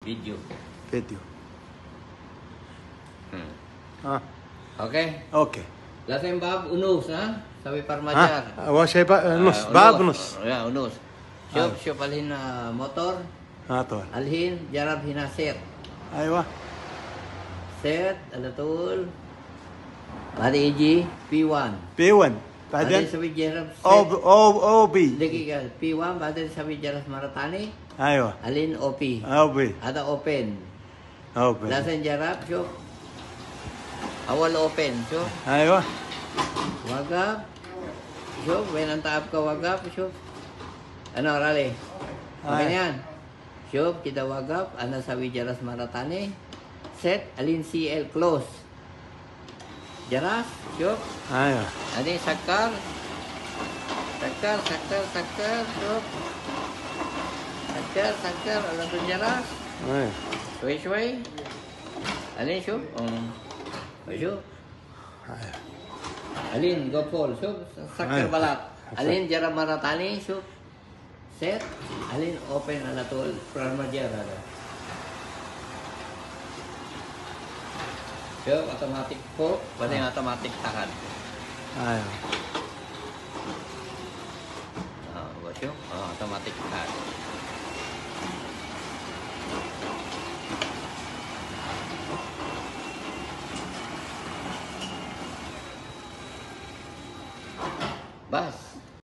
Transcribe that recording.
Video. Video. Ah, Oke. okay. Lasem bab unus ha. Sabi parmajar. أول شيء نص باب نص. Ya unus. Syuf alhin motor. طول. Alhin jarab hina set. أيوة. Set ala tul. Badi iji P1. B1 Badi بعدين sabi jarab set. أو بي. Dekika P1 badi sabi jarab maratani. أيوة. Alin OP. أو بي. Ada open. أو بي. Lasem jarab syuf. Awal open syuf. أيوة. Wagap. Syuf, benang taap ka wagap, syuf. Ano, Rale? Okay Ay. na yan. Syuf, kita wagap. Ana sabi jaras maratani. Set, alin CL close. Jaras, syuf. أيوة. Ani sakar. Sakar, syuf. Sakar. Alam tu jaras. أيوة. Shway. Alin, syuf. Syuf. أيوة. Alin, gopol, syuf. Sakar Ay. balat. Alin, jaras maratani, syuf. Set, alin open ala tol parmajar ada. Syuf, otomatik hook, paling otomatik tahan. أيوة. Syuf, otomatik tahan. Bas.